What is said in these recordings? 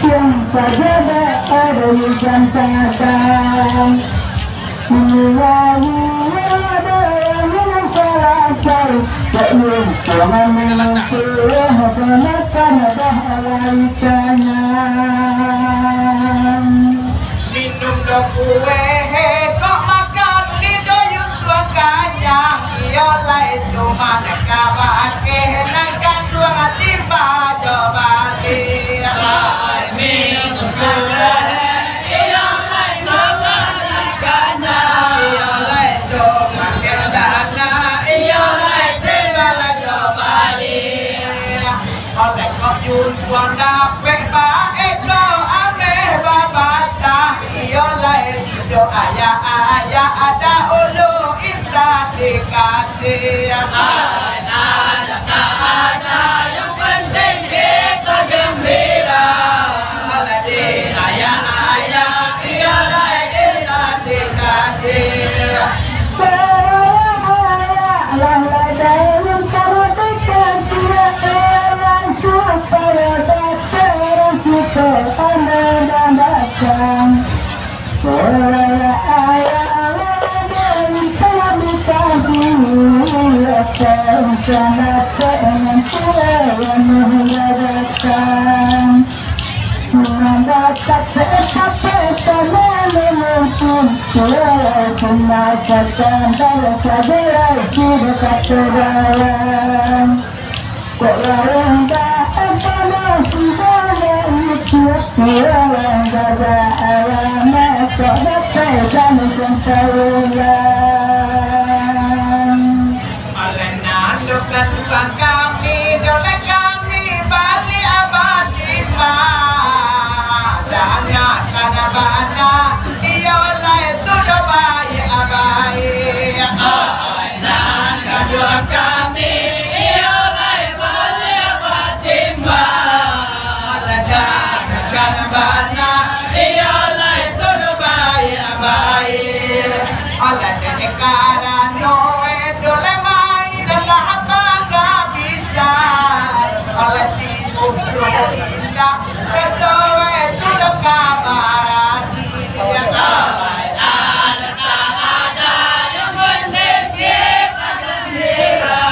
yang saja ada di jantan melalui ada yang selesai jangan jangan mengatakan ada alaikannya minum kue kok makan lido yung tua kanyang iyola itu mana kabar kehenangkan dua timba jobali minum kue iyola itu mana kanyang iyola itu makin sana iyola itu mana jobali oleh kok yun tua nape ba eko ame babata iyola itu ayah ada ulu indah dikasih ada tak ada yang penting kita gembira aladi ayah iyola indah dikasih Alenandukan bang kami dole kami bali abadi ma danya kana bana iyola itu do bayi abai alenandukan dua kami iyola bali abadi ma danya kana bana iyola itu do bayi abai alane karano dole oleh si musuh indah resowe itu dong kabarati ada tak ada yang penting kita gembira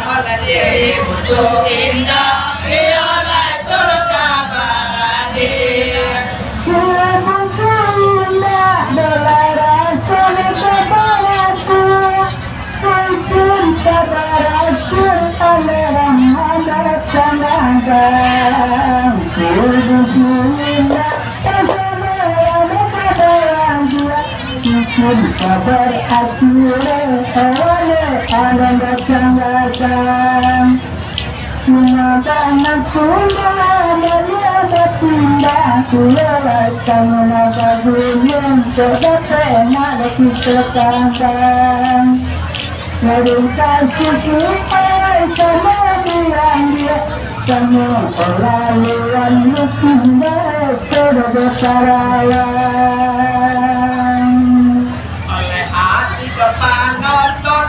oleh si musuh indah iyola itu dong kabarati kabar akhirnya oleh ada datang Mengatakan sudah melihat tindak Kulaikan menabung yang terdapat ada kita kandang Mereka susupai sama dia Kamu laluan tindak sudah bersarayan oleh hati kepanonton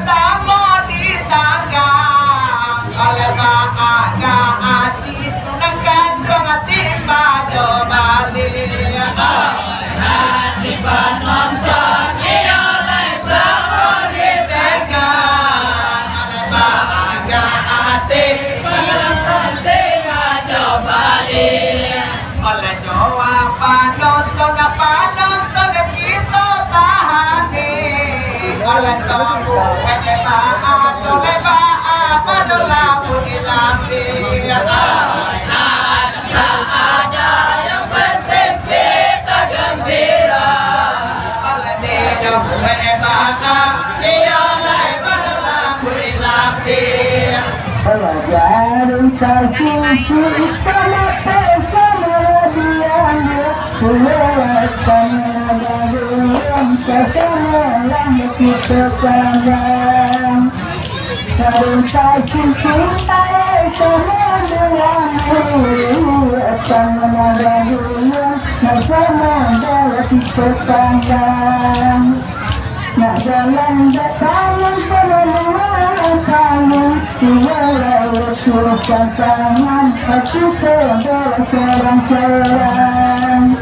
sama di tangan oleh baaga hati tunangkan dong hati bajo bali hati penonton oleh sama di tangan oleh baaga hati penonton bajo bali oleh Jawa penonton kita tahani oleh tunggu ada yang penting kita gembira oleh dia pelajaran kasih sama bersama dia Kulaikan menabung bersama yang kita kandang Serta cintai sama denganmu akan menabung bersama yang kita kandang Nak jalan bertangan penemuan kamu Tiada lesurkan tangan Aku sedang serang-serang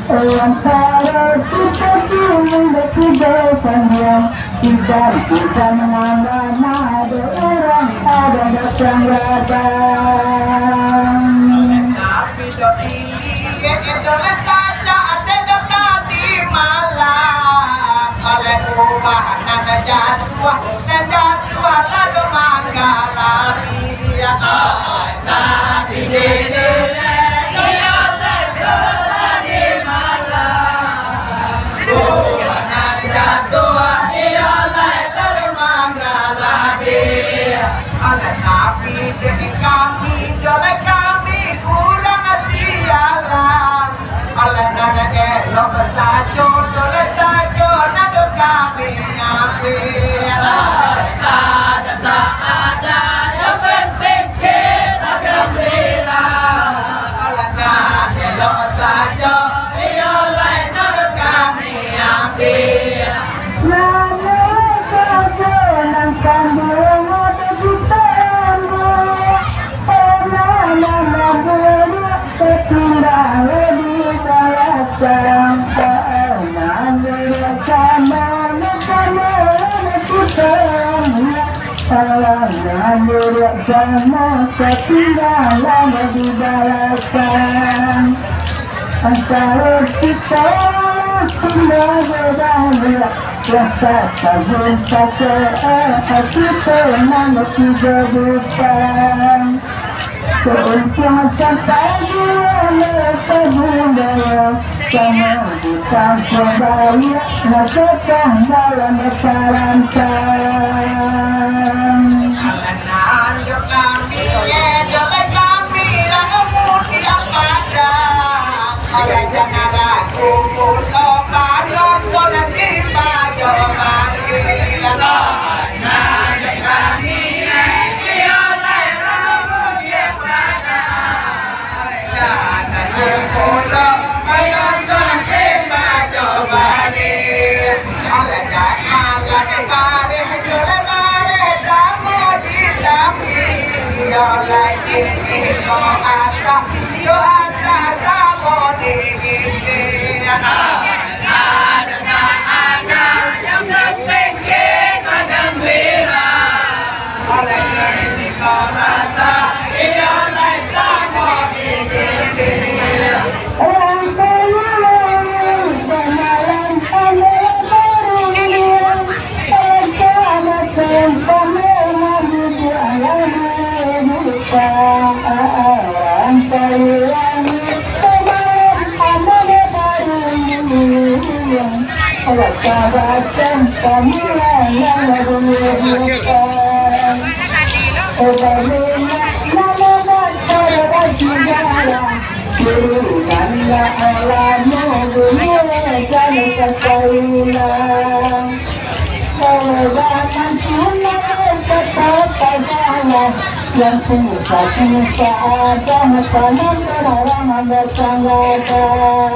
Antara kita kini tidak panjang Kita mana ada orang ada datang Tapi doi adalah saja ada dekat di malam oleh rumah nada jatuh lalu mengalami tapi diri Sama ketinggalan di balasan Antara kita sudah berbeda Rasa tabun tak kita mengerti kebukaan Seuntung sampai mereka budaya Sama kita kembali Rasakan dalam bersarankan kami rangamuti ang pada Kaya na ragu puto Palong ko na timba Jomari kami Iyolay rangamuti ang pada Kaya na ragu puto Palong ko na timba Jomari Alajan alajan pare Jole pare Samo di tapi Iyolay ini ko ata Yo ata samo di gisi Ada yang penting kita gembira Alajan ini ko ata Iyolay samo di gisi yang susah-susah ada makanan orang ada tanggapan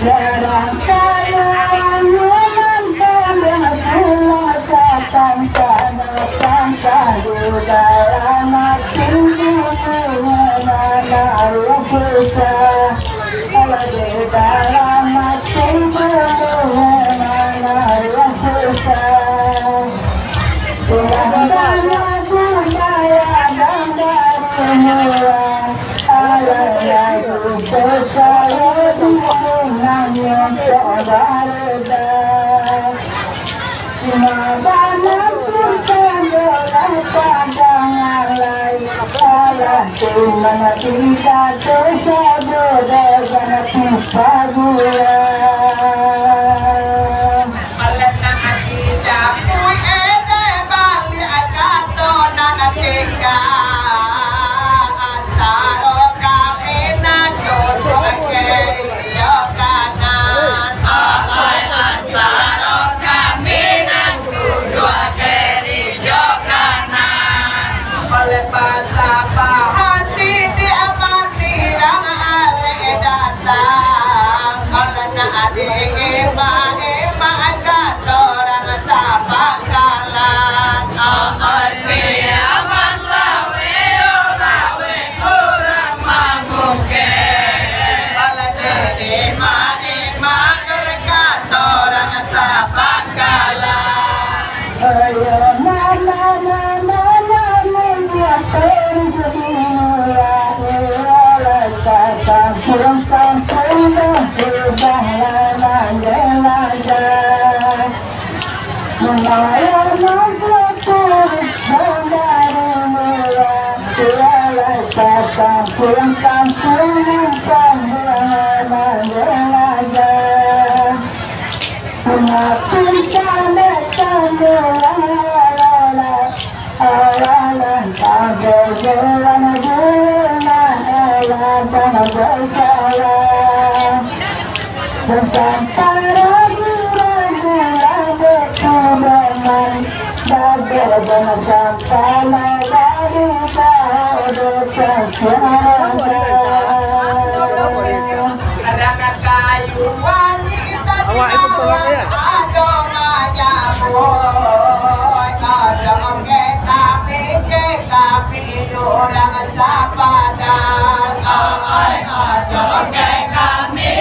Dalam sayangmu susah, kalau di dalam hati mana yang susah. Tuhan banyak budaya dan dari murah, Allah yang percaya dukungannya saudara. Mana pun terjadi pandangan lain, Allah Tuhan tidak tersabut dengan kita gula. Pulang kampung sambil menjelajah, maafkan kami Allah tak berjalan dengan Allah dan bersalah. Bukan para bulan berkubangan, benar-benar sampai dari dosa tiada. Rangka kayu wanita Awak itu tolong ya. Ada majaboy, ada onge kami orang sapadan. Ada onge kami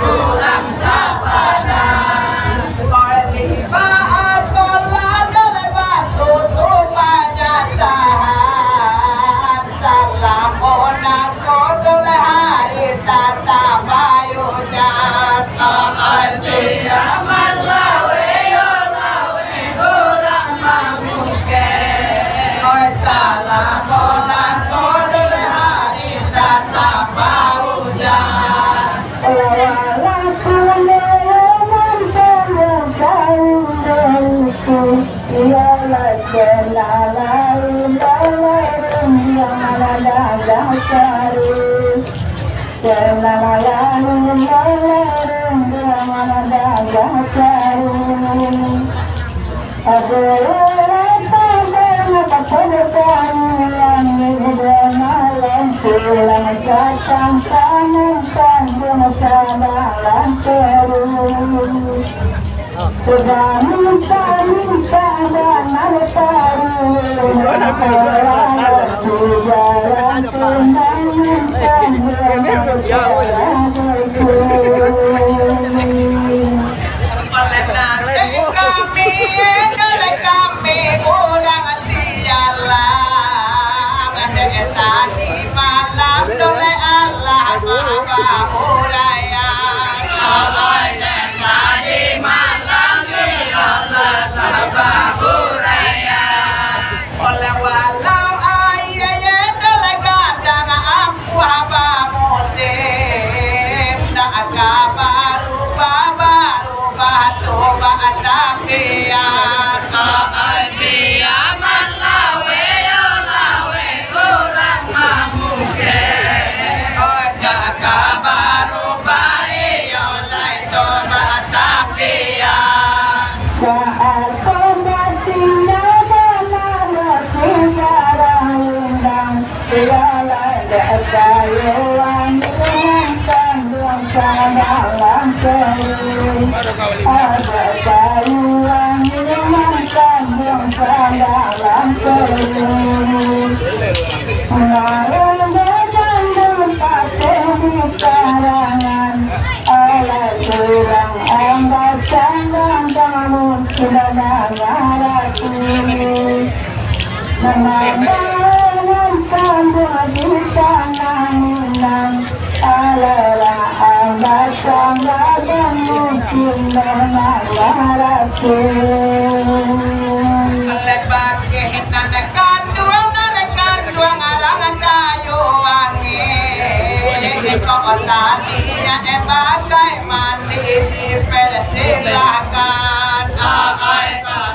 orang sapadan. Oleh baat kola dalam batu tupanya sahan. Salam onang kodol hari tata bayujan. Al-Qiyamah lawe orang mamuke. Salam onang kodol hari tata bayujan. Kami orang sialan, tadi malam oleh Allah maha hurayan. Tadi malam Allah maha hurayan. Oleh walau ayat oleh kadang aku haba musim, dak baru tobat tapian. Menanam tanah di tanah minang, adalah abad dan mungkin mengalahku. Lebat kehinan kanduang arang kayu wangi. Kau tadinya bagai mandi dipersilakan. Kau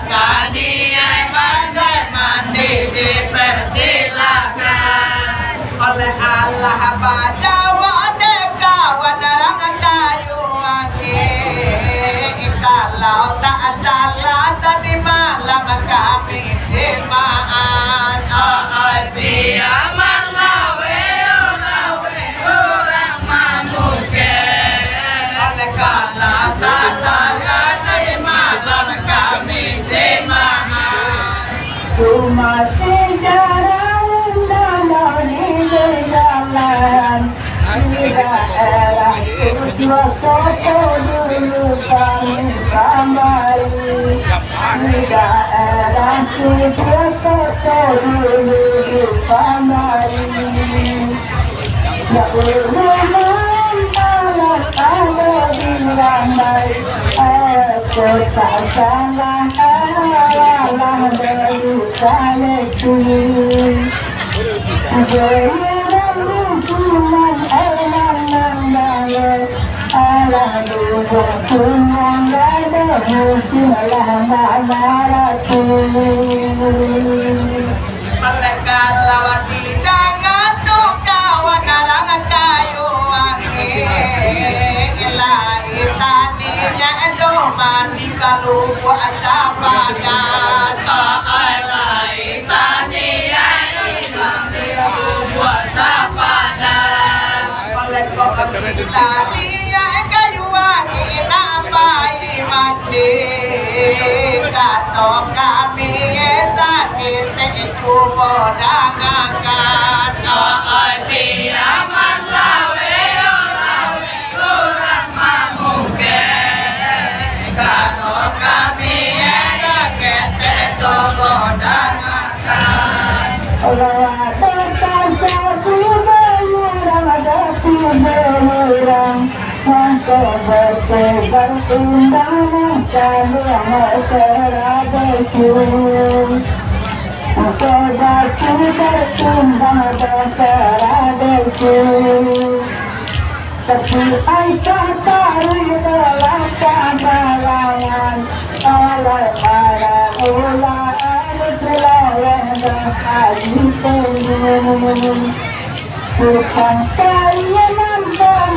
tadinya bagai mandi dipersilakan. Oleh Allah baca wade kawan arang kayu wangi. Kalau tak salah tadi malam kami semaan. Dia malawe orang mamuke. Oleh kalau tak salah tadi malam kami semaan. Cuma sejarah dalam jalan di daerah Tua Soto dulu kami kembali. Di daerah Tua Soto dulu kembali. Ya ulumah kalau bilang baik, aku tak salah alam dari saleku. Jadilah hubungan elang alam dua tuan ada hubungan mamaratu. Mereka lawat tidak ngatuk kawan arang kayu wangi. Lahir tadinya doman di kalau puasa padat. Lahir tadinya doman di kalau puasa padat. Mereka tadinya kayu wangi nampai mandi. Kata kami sakit cuba dangakan. Dia malawe orang mamuke. Kata kami sakit cuba dangakan. Orang terkasih berurang dati berurang. Maka bertebar undangan kalian masyarakat. Maka bertundang masyarakat. Tapi aisyah tarik dalam kambarangan. Oleh para ulama selayan dan hadis. Bukan saya nampak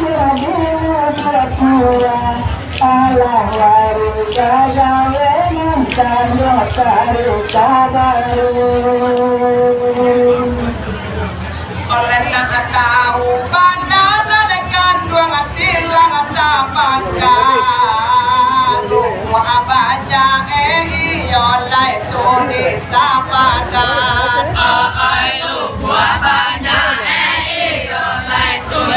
berpura Allah waru gaya menang taru kabaru. Oleh nak tahu bandana dengan dua silang sapakan. Rumah banyak iolai tulis sapakan. Rumah banyak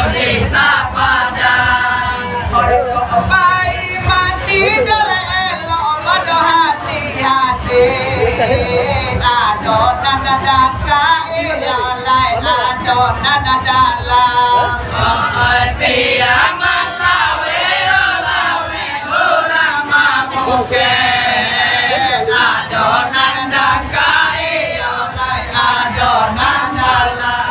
di sapadan. Oleh kau bayi mandi dalam modo hati-hati. Adonan dakai oleh adonan dalam. Biar malawe orang mamuke. Adonan dakai oleh adonan dalam.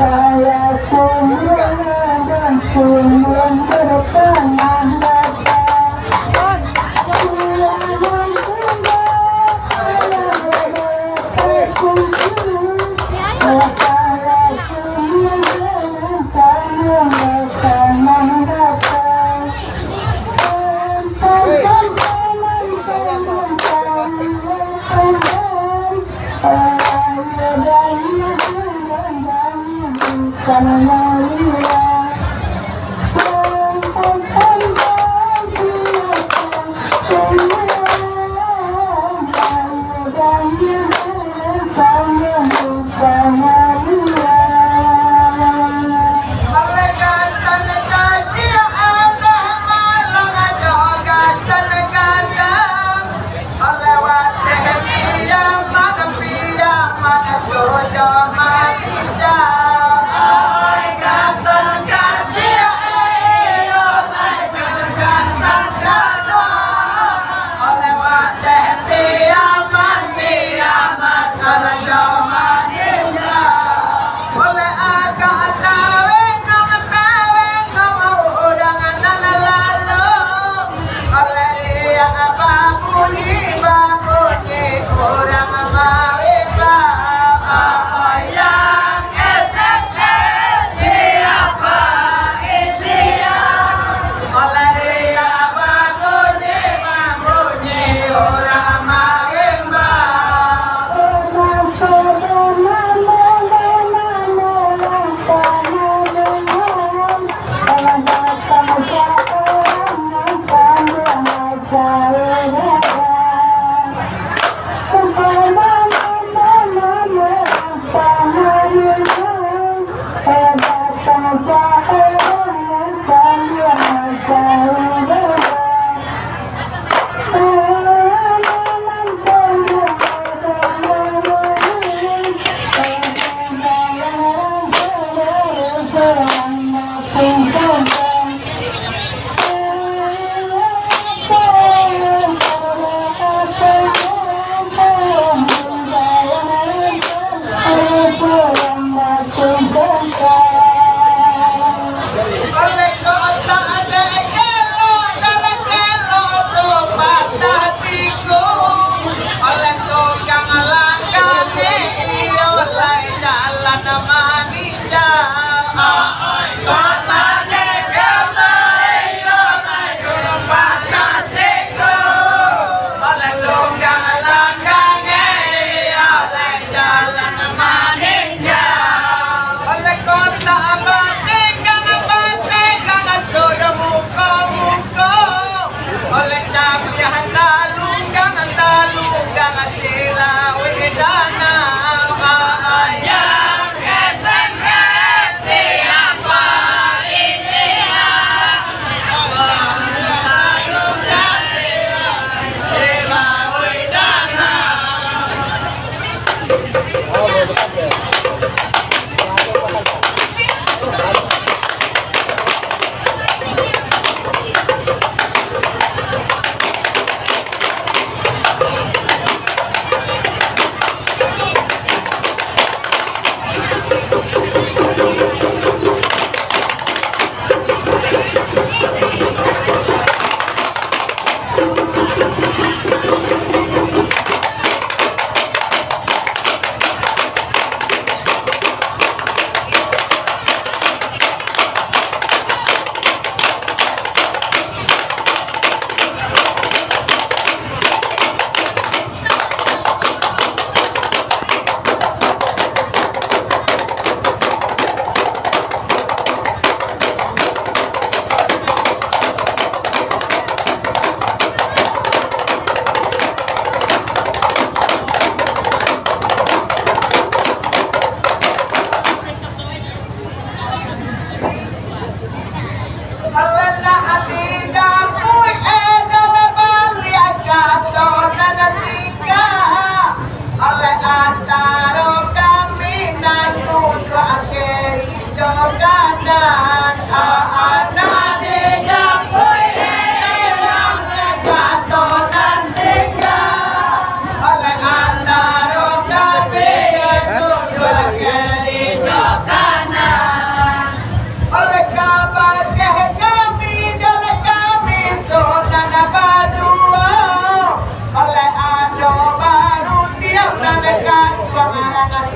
saya semua dan semua bertenang datang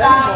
tak